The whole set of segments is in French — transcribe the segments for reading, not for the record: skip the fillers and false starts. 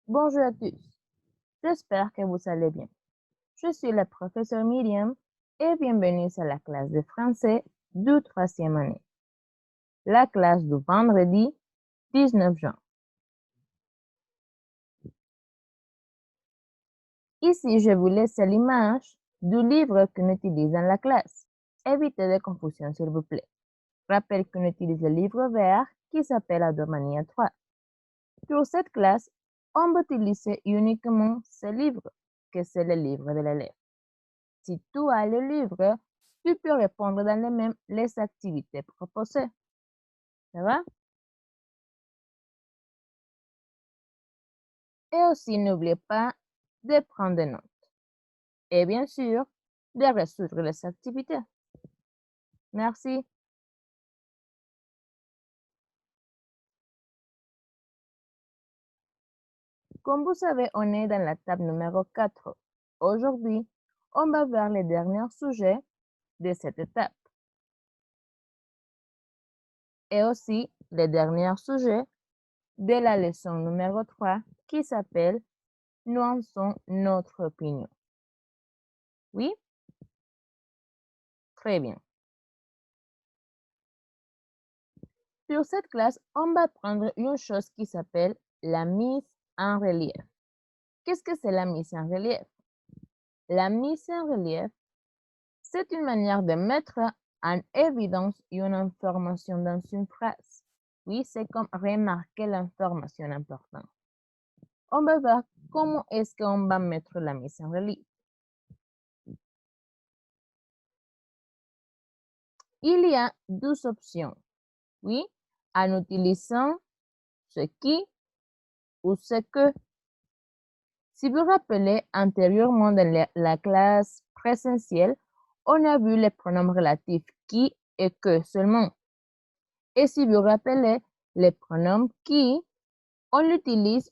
Bonjour à tous, j'espère que vous allez bien. Je suis la professeure Myriam et bienvenue à la classe de français du troisième année, la classe du vendredi 19 juin. Ici, je vous laisse l'image du livre qu'on utilise dans la classe. Évitez de confusion, s'il vous plaît. Rappelle qu'on utilise le livre vert qui s'appelle Adomania 3. Pour cette classe, on va utiliser uniquement ce livre, que c'est le livre de l'élève. Si tu as le livre, tu peux répondre dans le même les activités proposées. Ça va? Et aussi, n'oubliez pas de prendre des notes. Et bien sûr, de résoudre les activités. Merci. Comme vous savez, on est dans la table numéro 4. Aujourd'hui, on va voir les derniers sujets de cette étape. Et aussi, les derniers sujets de la leçon numéro 3 qui s'appelle « Nuançons notre opinion ». Oui? Très bien. Pour cette classe, on va prendre une chose qui s'appelle la mise en relief. Qu'est-ce que c'est la mise en relief? La mise en relief, c'est une manière de mettre en évidence une information dans une phrase. Oui, c'est comme remarquer l'information importante. On va voir comment est-ce qu'on va mettre la mise en relief. Il y a deux options. Oui, en utilisant ce qui ou ce que. Si vous vous rappelez, antérieurement dans la classe présentielle, on a vu les pronoms relatifs qui et que seulement. Et si vous vous rappelez, les pronoms qui, on l'utilise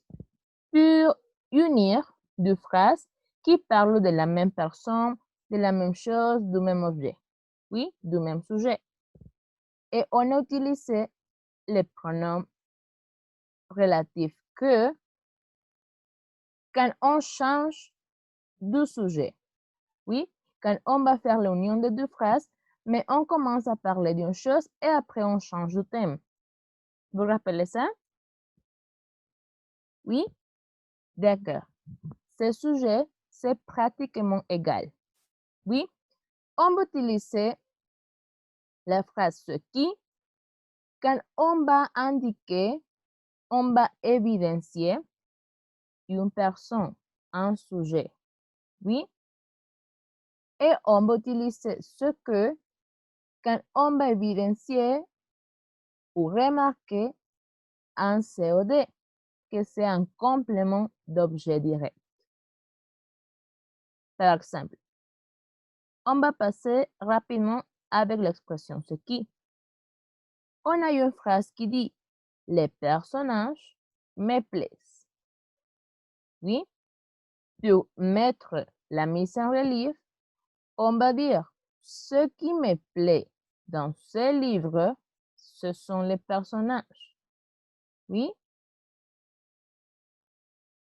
pour unir deux phrases qui parlent de la même personne, de la même chose, du même objet. Oui, du même sujet. Et on a utilisé les pronoms relatifs que quand on change de sujet. Oui, quand on va faire l'union de deux phrases, mais on commence à parler d'une chose et après on change de thème. Vous vous rappelez ça? Oui? D'accord. Ce sujet, c'est pratiquement égal. Oui? On va utiliser la phrase ce qui quand on va indiquer, on va évidencier une personne, un sujet. Oui? Et on va utiliser ce que quand on va évidencier ou remarquer un COD, que c'est un complément d'objet direct. Par exemple, on va passer rapidement avec l'expression ce qui. On a une phrase qui dit les personnages me plaisent. Oui, pour mettre la mise en relief, on va dire ce qui me plaît dans ce livre, ce sont les personnages. Oui,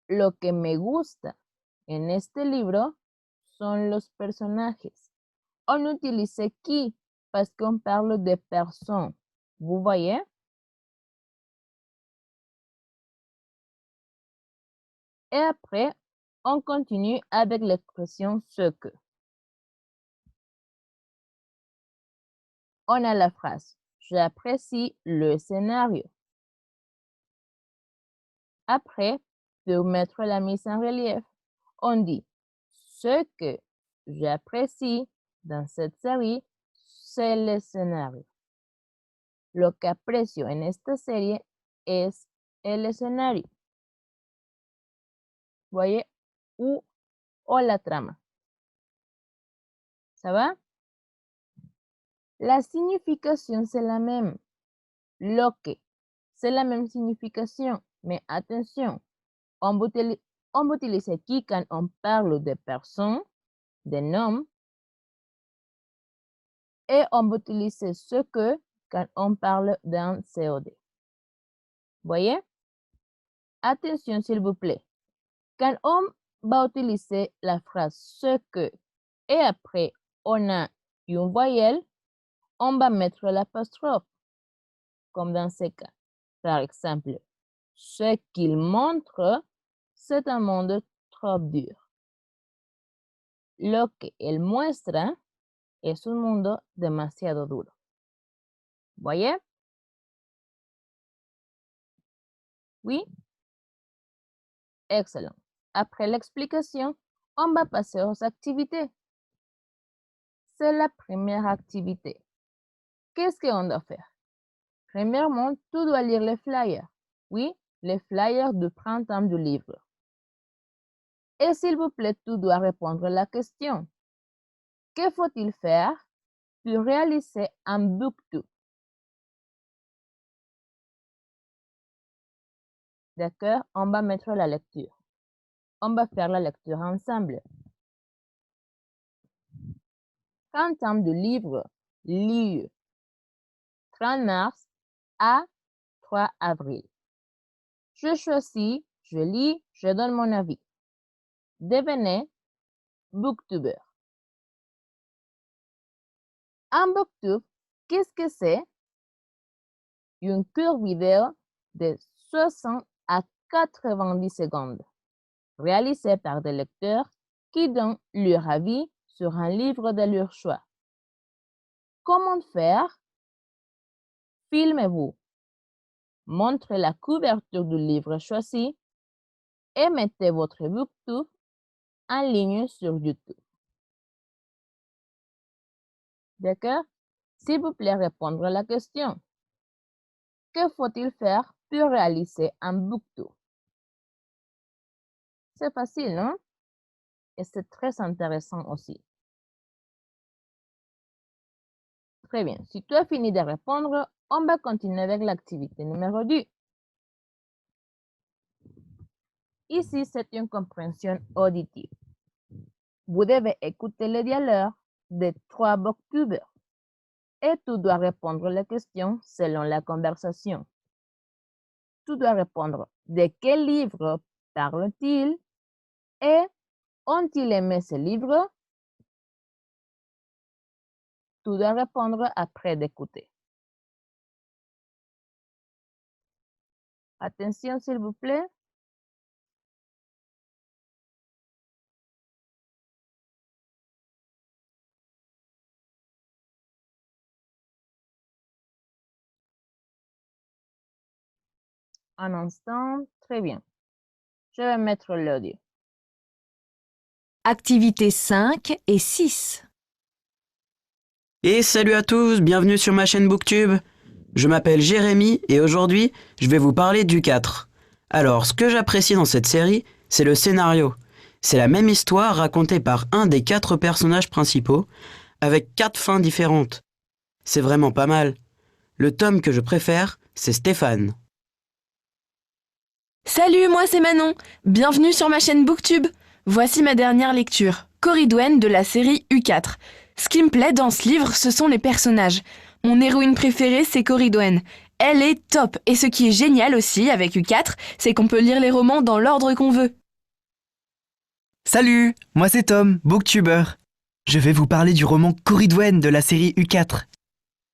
lo que me gusta en este libro son los personajes. On utilise qui parce qu'on parle de personnes. Vous voyez? Et après, on continue avec l'expression ce que. On a la phrase j'apprécie le scénario. Après, pour mettre la mise en relief, on dit ce que j'apprécie dans cette série, c'est le scénario. Lo que aprecio en esta serie es el escenario. Voyez? Ou la trama. Ça va? La signification, c'est la même. Lo que, c'est la même signification. Mais attention, on va utiliser qui quand on parle de personnes, de noms. Et on va utiliser ce que quand on parle d'un COD. Voyez? Attention, s'il vous plaît. Quand on va utiliser la phrase ce que et après on a une voyelle, on va mettre l'apostrophe, comme dans ce cas. Par exemple, ce qu'il montre, c'est un monde trop dur. Lo que él muestra es un mundo demasiado duro. Voyez? Oui? Excellent. Après l'explication, on va passer aux activités. C'est la première activité. Qu'est-ce qu'on doit faire? Premièrement, tu dois lire les flyers. Oui, les flyers du printemps du livre. Et s'il vous plaît, tu dois répondre à la question. Que faut-il faire pour réaliser un booktube? D'accord? On va mettre la lecture. On va faire la lecture ensemble. Printemps du livre, lieu. 30 mars à 3 avril. Je choisis, je lis, je donne mon avis. Devenez booktuber. Un booktube, qu'est-ce que c'est? Une courte vidéo de 60 à 90 secondes, réalisée par des lecteurs qui donnent leur avis sur un livre de leur choix. Comment faire? Filmez-vous. Montrez la couverture du livre choisi et mettez votre booktube en ligne sur YouTube. D'accord? S'il vous plaît, répondre à la question. Que faut-il faire pour réaliser un booktube? C'est facile, non? Et c'est très intéressant aussi. Très bien. Si tu as fini de répondre, on va continuer avec l'activité numéro 2. Ici, c'est une compréhension auditive. Vous devez écouter les dialogues de 3 booktubers et tu dois répondre les questions selon la conversation. Tu dois répondre de quel livre parle-t-il et ont-ils aimé ce livre? Tu dois répondre après d'écouter. Attention, s'il vous plaît. Un instant, très bien. Je vais mettre l'audio. Activités 5 et 6. Et salut à tous, bienvenue sur ma chaîne Booktube. Je m'appelle Jérémy et aujourd'hui, je vais vous parler du 4. Alors, ce que j'apprécie dans cette série, c'est le scénario. C'est la même histoire racontée par un des 4 personnages principaux, avec 4 fins différentes. C'est vraiment pas mal. Le tome que je préfère, c'est Stéphane. Salut, moi c'est Manon. Bienvenue sur ma chaîne Booktube. Voici ma dernière lecture, Corridwen de la série U4. Ce qui me plaît dans ce livre, ce sont les personnages. Mon héroïne préférée, c'est Corridwen. Elle est top. Et ce qui est génial aussi avec U4, c'est qu'on peut lire les romans dans l'ordre qu'on veut. Salut, moi c'est Tom, booktuber. Je vais vous parler du roman Corridwen de la série U4.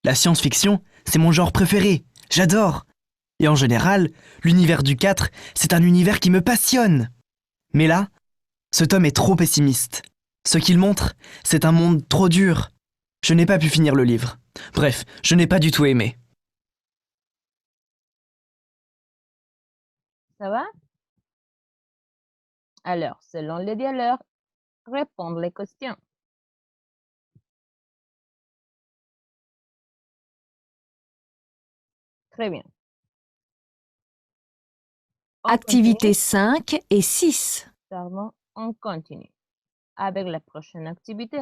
La science-fiction, c'est mon genre préféré, j'adore. Et en général, l'univers du 4, c'est un univers qui me passionne. Mais là, ce tome est trop pessimiste. Ce qu'il montre, c'est un monde trop dur. Je n'ai pas pu finir le livre. Bref, je n'ai pas du tout aimé. Ça va? Alors, selon les dialogues, répondre les questions. Très bien. Activités 5 et 6. Pardon, on continue avec la prochaine activité.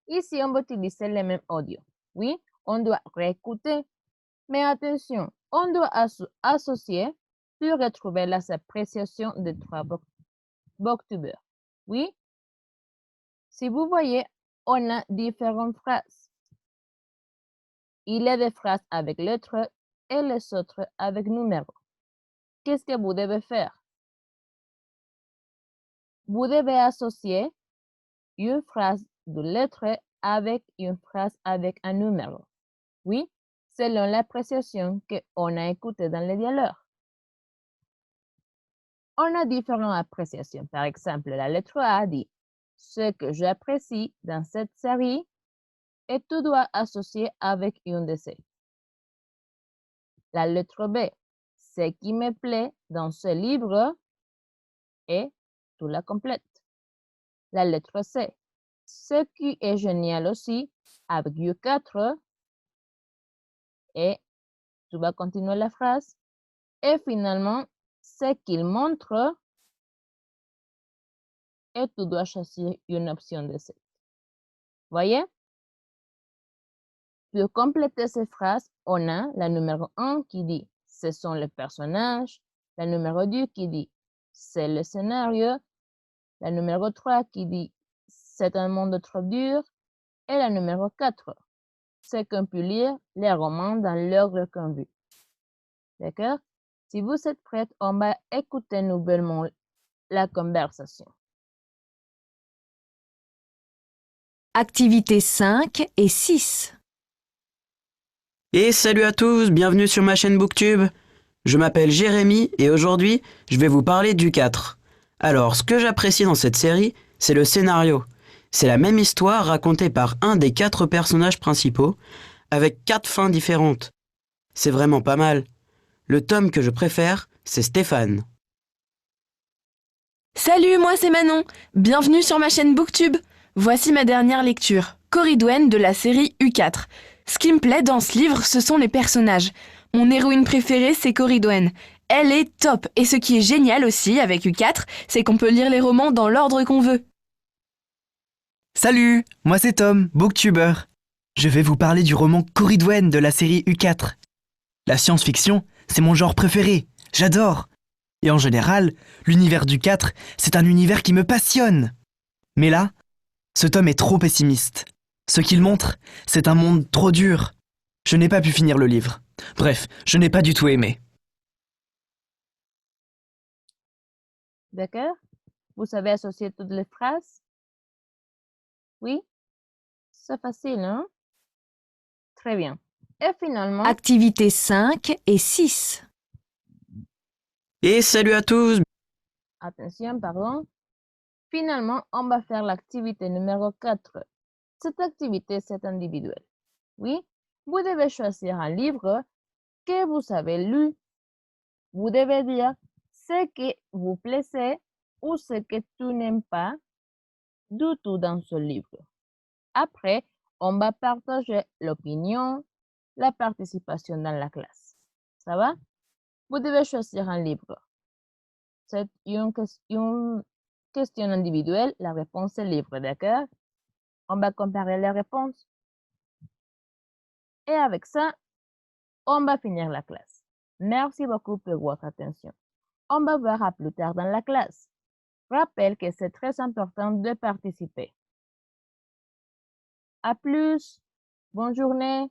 Ici, on va utiliser les mêmes audios. Oui, on doit réécouter. Mais attention, on doit associer pour retrouver les appréciations des 3 booktubers. Oui, si vous voyez, on a différentes phrases. Il y a des phrases avec lettres et les autres avec numéros. Qu'est-ce que vous devez faire? vous devez associer une phrase de lettres avec une phrase avec un numéro. Oui, selon l'appréciation qu'on a écoutée dans le dialogue. On a différentes appréciations. Par exemple, la lettre A dit « Ce que j'apprécie dans cette série » et tu dois associer avec une de ces. La lettre B « Ce qui me plaît dans ce livre » et tu la complètes. La lettre C « Ce qui est génial aussi avec U4 » et tu vas continuer la phrase. Et finalement, ce qu'il montre et tu dois choisir une option de cette. Voyez? Pour compléter ces phrases, on a la numéro 1 qui dit « ce sont les personnages », la numéro 2 qui dit « c'est le scénario », la numéro 3 qui dit « c'est un monde trop dur » et la numéro 4, c'est qu'on peut lire les romans dans l'ordre qu'on veut. D'accord? Si vous êtes prête, on va écouter nouvellement la conversation. Activités 5 et 6. Et salut à tous, bienvenue sur ma chaîne Booktube. Je m'appelle Jérémy et aujourd'hui, je vais vous parler du 4. Alors, ce que j'apprécie dans cette série, c'est le scénario. C'est la même histoire racontée par un des 4 personnages principaux, avec 4 fins différentes. C'est vraiment pas mal. Le tome que je préfère, c'est Stéphane. Salut, moi c'est Manon. Bienvenue sur ma chaîne Booktube. Voici ma dernière lecture, Corridwen de la série U4. Ce qui me plaît dans ce livre, ce sont les personnages. Mon héroïne préférée, c'est Corridwen. Elle est top. Et ce qui est génial aussi avec U4, c'est qu'on peut lire les romans dans l'ordre qu'on veut. Salut, moi c'est Tom, booktuber. Je vais vous parler du roman Corridwen de la série U4. La science-fiction, c'est mon genre préféré, j'adore. Et en général, l'univers du 4, c'est un univers qui me passionne. Mais là, ce tome est trop pessimiste. Ce qu'il montre, c'est un monde trop dur. Je n'ai pas pu finir le livre. Bref, je n'ai pas du tout aimé. D'accord? Vous savez associer toutes les phrases? Oui? C'est facile, hein? Très bien. Et finalement, Activités 5 et 6. Et salut à tous. attention, pardon. Finalement, on va faire l'activité numéro 4. Cette activité, c'est individuel. Oui? Vous devez choisir un livre que vous avez lu. Vous devez dire ce qui vous plaisait ou ce que tu n'aimes pas du tout dans ce livre. Après, on va partager l'opinion, la participation dans la classe. Ça va? Vous devez choisir un livre. C'est une question individuelle. La réponse est libre, d'accord? On va comparer les réponses. Et avec ça, on va finir la classe. Merci beaucoup pour votre attention. On va voir à plus tard dans la classe. Rappelle que c'est très important de participer. À plus. Bonne journée.